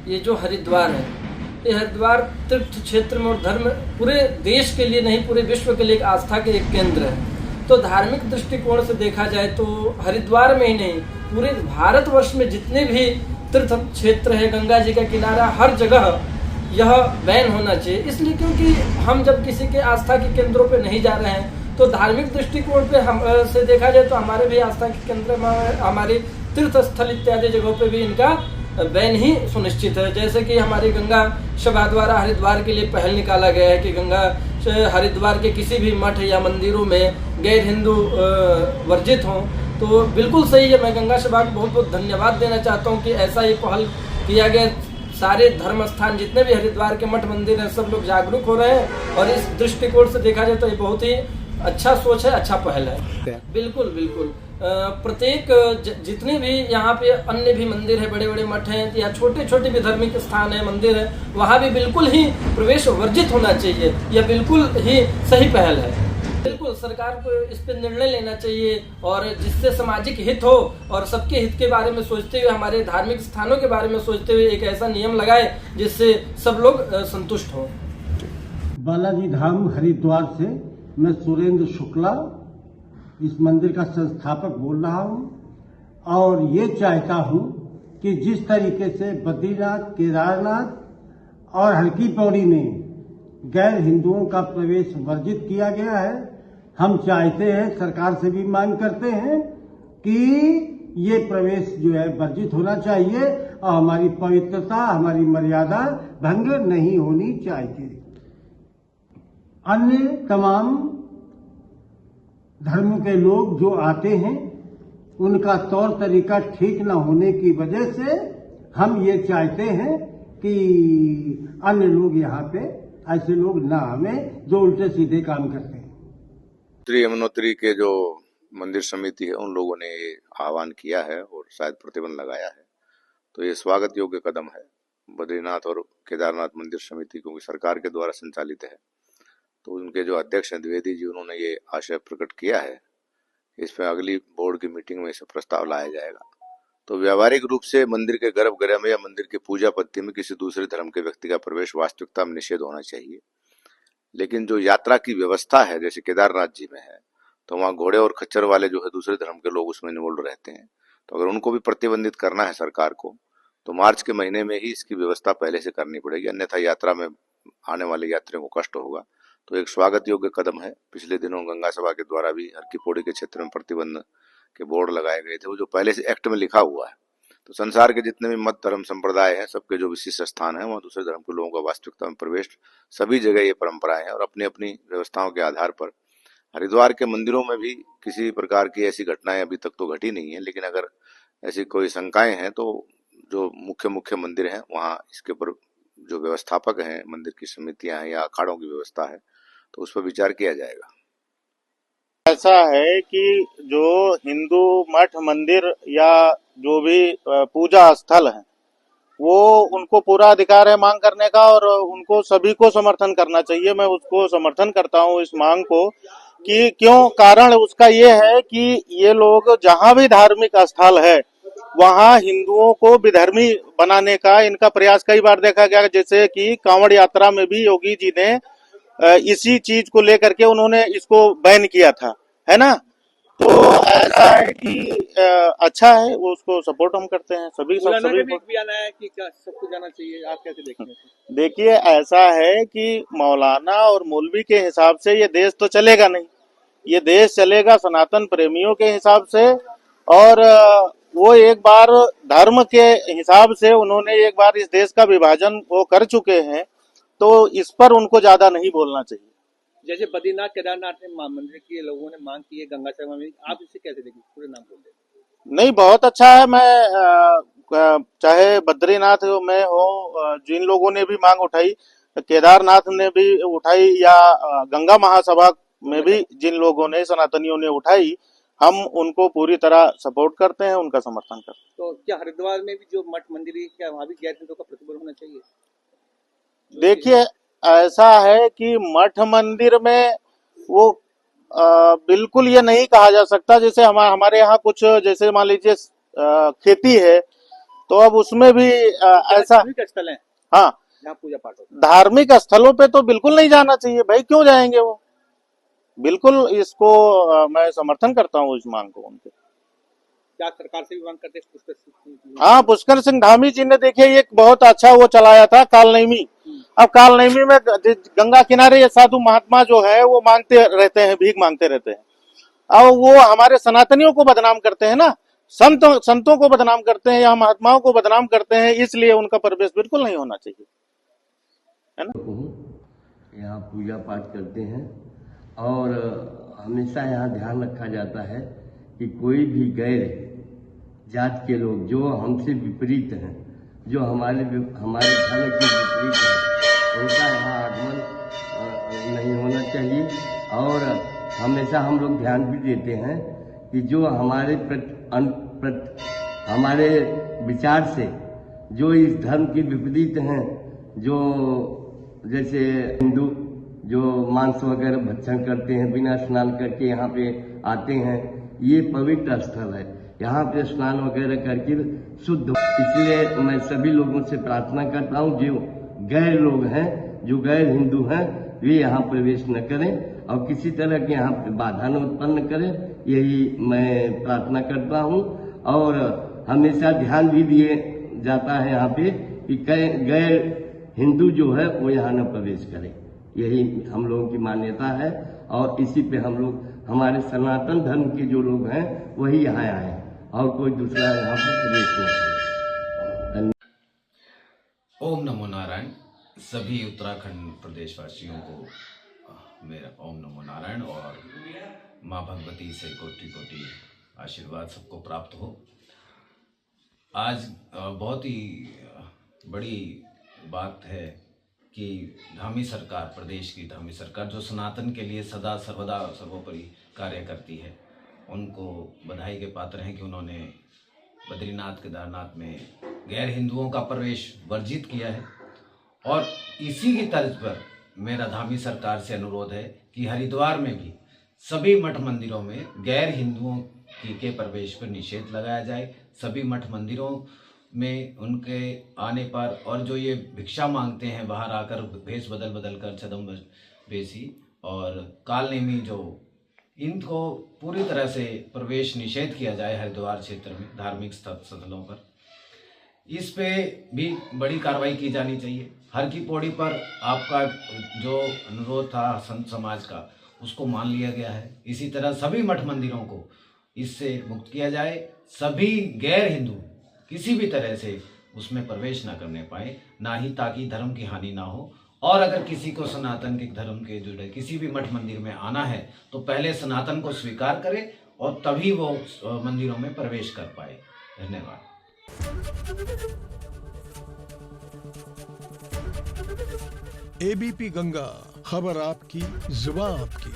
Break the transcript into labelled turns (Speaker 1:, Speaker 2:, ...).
Speaker 1: ये जो हरिद्वार है, ये हरिद्वार तीर्थ क्षेत्र में और धर्म पूरे देश के लिए नहीं, पूरे विश्व के लिए एक आस्था के एक केंद्र है। तो धार्मिक दृष्टिकोण से देखा जाए तो हरिद्वार में ही नहीं, पूरे भारतवर्ष में जितने भी तीर्थ क्षेत्र है, गंगा जी का किनारा, हर जगह यह बैन होना चाहिए। इसलिए क्योंकि हम जब किसी के आस्था के केंद्रों पे नहीं जा रहे हैं, तो धार्मिक दृष्टिकोण पे हम से देखा जाए तो हमारे भी आस्था के केंद्र में, हमारे तीर्थ स्थल इत्यादि जगहों पे भी इनका बैन ही सुनिश्चित है। जैसे कि हमारी गंगा सभा द्वारा हरिद्वार के लिए पहल निकाला गया है कि गंगा हरिद्वार के किसी भी मठ या मंदिरों में गैर हिंदू वर्जित हों। तो बिल्कुल सही है, मैं गंगा सभा को बहुत बहुत धन्यवाद देना चाहता हूँ कि ऐसा ही पहल किया गया। सारे धर्म स्थान जितने भी हरिद्वार के मठ मंदिर हैं, सब लोग जागरूक हो रहे हैं और इस दृष्टिकोण से देखा जाए तो ये बहुत ही अच्छा सोच है, अच्छा पहल है। बिल्कुल बिल्कुल, प्रत्येक जितने भी यहाँ पे अन्य भी मंदिर है, बड़े बड़े मठ हैं या छोटे छोटे भी धार्मिक स्थान है, मंदिर है, वहाँ भी बिल्कुल ही प्रवेश वर्जित होना चाहिए। यह बिल्कुल ही सही पहल है। बिल्कुल सरकार को इस पर निर्णय लेना चाहिए और जिससे सामाजिक हित हो और सबके हित के बारे में सोचते हुए, हमारे धार्मिक स्थानों के बारे में सोचते हुए एक ऐसा नियम लगाए जिससे सब लोग संतुष्ट हों।
Speaker 2: बालाजी धाम हरिद्वार से मैं सुरेंद्र शुक्ला इस मंदिर का संस्थापक बोल रहा हूं और ये चाहता हूं कि जिस तरीके से बद्रीनाथ, केदारनाथ और हरकी पौड़ी में गैर हिंदुओं का प्रवेश वर्जित किया गया है, हम चाहते हैं, सरकार से भी मांग करते हैं कि ये प्रवेश जो है वर्जित होना चाहिए और हमारी पवित्रता, हमारी मर्यादा भंग नहीं होनी चाहिए। अन्य तमाम धर्मों के लोग जो आते हैं, उनका तौर तरीका ठीक न होने की वजह से हम ये चाहते हैं कि अन्य लोग यहाँ पे ऐसे लोग ना हमें जो उल्टे सीधे काम करते हैं।
Speaker 3: यमुनोत्री के जो मंदिर समिति है, उन लोगों ने ये आह्वान किया है और शायद प्रतिबंध लगाया है, तो ये स्वागत योग्य कदम है। बद्रीनाथ और केदारनाथ मंदिर समिति क्योंकि सरकार के द्वारा संचालित है, तो उनके जो अध्यक्ष हैं द्विवेदी जी, उन्होंने ये आशय प्रकट किया है। इस पर अगली बोर्ड की मीटिंग में इसे प्रस्ताव लाया जाएगा। तो व्यावहारिक रूप से मंदिर के गर्भगृह में या मंदिर की पूजा पद्धति में किसी दूसरे धर्म के व्यक्ति का प्रवेश वास्तविकता में निषेध होना चाहिए। लेकिन जो यात्रा की व्यवस्था है, जैसे केदारनाथ जी में है, तो वहाँ घोड़े और खच्चर वाले जो है दूसरे धर्म के लोग उसमें इन्वॉल्व रहते हैं। तो अगर उनको भी प्रतिबंधित करना है सरकार को, तो मार्च के महीने में ही इसकी व्यवस्था पहले से करनी पड़ेगी, अन्यथा यात्रा में आने वाले यात्रियों को कष्ट होगा। तो एक स्वागत योग्य कदम है। पिछले दिनों गंगा सभा के द्वारा भी हरकी पौड़ी के क्षेत्र में प्रतिबंध के बोर्ड लगाए गए थे, वो जो पहले से एक्ट में लिखा हुआ है। तो संसार के जितने भी मत धर्म संप्रदाय हैं, सबके जो विशिष्ट स्थान है, वहाँ दूसरे धर्म के लोगों का वास्तविकता में प्रवेश सभी जगह ये परंपराएं हैं और अपनी अपनी व्यवस्थाओं के आधार पर हरिद्वार के मंदिरों में भी किसी प्रकार की ऐसी घटनाएं अभी तक तो घटी नहीं है। लेकिन अगर ऐसी कोई शंकाएं हैं तो जो मुख्य मंदिर हैं वहाँ इसके ऊपर जो व्यवस्थापक हैं, मंदिर की समितियां हैं या अखाड़ों की व्यवस्था है, तो उस पर विचार किया जाएगा।
Speaker 4: ऐसा है कि जो हिंदू मठ मंदिर या जो भी पूजा स्थल है, वो उनको पूरा अधिकार है मांग करने का और उनको सभी को समर्थन करना चाहिए। मैं उसको समर्थन करता हूँ इस मांग को कि क्यों, कारण उसका ये है कि ये लोग जहाँ भी धार्मिक स्थल है वहाँ हिंदुओं को विधर्मी बनाने का इनका प्रयास कई बार देखा गया। जैसे कि कांवड़ यात्रा में भी योगी जी ने इसी चीज को लेकर के उन्होंने इसको बैन किया था, है ना। तो ऐसा है कि अच्छा है, वो उसको सपोर्ट हम करते हैं। सभी
Speaker 5: भी बयान आया कि सबको जाना चाहिए, आप कैसे देखते हैं?
Speaker 4: देखिए, ऐसा है कि मौलाना और मौलवी के हिसाब से ये देश तो चलेगा नहीं। ये देश चलेगा सनातन प्रेमियों के हिसाब से, और वो एक बार धर्म के हिसाब से उन्होंने एक बार इस देश का विभाजन वो कर चुके हैं, तो इस पर उनको ज्यादा नहीं बोलना चाहिए।
Speaker 5: जैसे बद्रीनाथ केदारनाथ में मंदिर की लोगों ने मांग की है, गंगा सभा में, आप इसे कैसे देखें? पूरे नाम बोल दें।
Speaker 4: नहीं, बहुत अच्छा है। मैं चाहे बद्रीनाथ में हो, जिन लोगों ने भी मांग उठाई, केदारनाथ ने भी उठाई या गंगा महासभा में भी जिन लोगों ने, सनातनियों ने उठाई, हम उनको पूरी तरह सपोर्ट करते हैं, उनका समर्थन करते हैं।
Speaker 5: तो क्या हरिद्वार में भी जो मठ मंदिर है, क्या वहाँ भी गैर हिंदुओं का प्रतिबंध होना चाहिए?
Speaker 4: देखिए, ऐसा है कि मठ मंदिर में वो बिल्कुल ये नहीं कहा जा सकता। जैसे हमारे यहाँ कुछ, जैसे मान लीजिए खेती है, तो अब उसमें भी ऐसा,
Speaker 5: धार्मिक स्थल है
Speaker 4: हाँ,
Speaker 5: जहाँ पूजा पाठ होता है।
Speaker 4: धार्मिक स्थलों पे तो बिल्कुल नहीं जाना चाहिए भाई, क्यों जाएंगे वो। बिल्कुल इसको मैं समर्थन करता हूँ इस मांग को उनके।
Speaker 5: क्या सरकार से भी मांग करते हैं पुष्कर सिंह?
Speaker 4: हाँ, पुष्कर सिंह धामी जी ने देखिए एक बहुत अच्छा वो चलाया था कालनेमी। अब कालनेमी में गंगा किनारे ये साधु महात्मा जो है वो मांगते रहते हैं, भीख मांगते रहते हैं। अब वो हमारे सनातनियों को बदनाम करते हैं ना, संतों को बदनाम करते हैं या महात्माओं को बदनाम करते हैं, इसलिए उनका प्रवेश बिल्कुल नहीं होना चाहिए, है ना।
Speaker 6: यहाँ पूजा पाठ करते हैं और हमेशा यहाँ ध्यान रखा जाता है कि कोई भी गैर जात के लोग जो हमसे विपरीत हैं, जो हमारे धर्म के विपरीत हैं, उनका यहाँ आगमन नहीं होना चाहिए। और हमेशा हम लोग ध्यान भी देते हैं कि जो हमारे विचार से जो इस धर्म के विपरीत हैं, जो जैसे हिंदू जो मांस वगैरह भक्षण करते हैं, बिना स्नान करके यहाँ पे आते हैं, ये पवित्र स्थल है, यहाँ पे स्नान वगैरह करके शुद्ध। इसलिए मैं सभी लोगों से प्रार्थना करता हूँ जो गैर लोग हैं, जो गैर हिंदू हैं, वे यहाँ प्रवेश न करें और किसी तरह के यहाँ पे बाधा न उत्पन्न करें, यही मैं प्रार्थना करता हूँ। और हमेशा ध्यान भी दिए जाता है यहाँ पे कि गैर हिंदू जो है वो यहाँ न प्रवेश करें, यही हम लोगों की मान्यता है। और इसी पे हम लोग, हमारे सनातन धर्म के जो लोग हैं वही यहाँ आए और कोई दूसरा यहाँ पर प्रवेश नहीं करे।
Speaker 7: ओम नमो नारायण। सभी उत्तराखंड प्रदेशवासियों को मेरा ओम नमो नारायण और माँ भगवती से कोटि कोटि आशीर्वाद सबको प्राप्त हो। आज बहुत ही बड़ी बात है कि धामी सरकार, प्रदेश की धामी सरकार जो सनातन के लिए सदा सर्वदा सर्वोपरि कार्य करती है, उनको बधाई के पात्र हैं कि उन्होंने बद्रीनाथ केदारनाथ में गैर हिंदुओं का प्रवेश वर्जित किया है। और इसी की तर्ज पर मेरा धामी सरकार से अनुरोध है कि हरिद्वार में भी सभी मठ मंदिरों में गैर हिंदुओं के प्रवेश पर निषेध लगाया जाए। सभी मठ मंदिरों में उनके आने पर, और जो ये भिक्षा मांगते हैं बाहर आकर भेष बदल कर, छदम बेसी और कालनेमी, जो इनको पूरी तरह से प्रवेश निषेध किया जाए हरिद्वार क्षेत्र में धार्मिक स्थलों पर। इस पे भी बड़ी कार्रवाई की जानी चाहिए। हर की पौड़ी पर आपका जो अनुरोध था संत समाज का, उसको मान लिया गया है। इसी तरह सभी मठ मंदिरों को इससे मुक्त किया जाए, सभी गैर हिंदू किसी भी तरह से उसमें प्रवेश ना करने पाए, ना ही ताकि धर्म की हानि ना हो। और अगर किसी को सनातन के धर्म के जुड़े किसी भी मठ मंदिर में आना है तो पहले सनातन को स्वीकार करे और तभी वो मंदिरों में प्रवेश कर पाए। धन्यवाद।
Speaker 8: एबीपी गंगा, खबर आपकी, जुबान आपकी।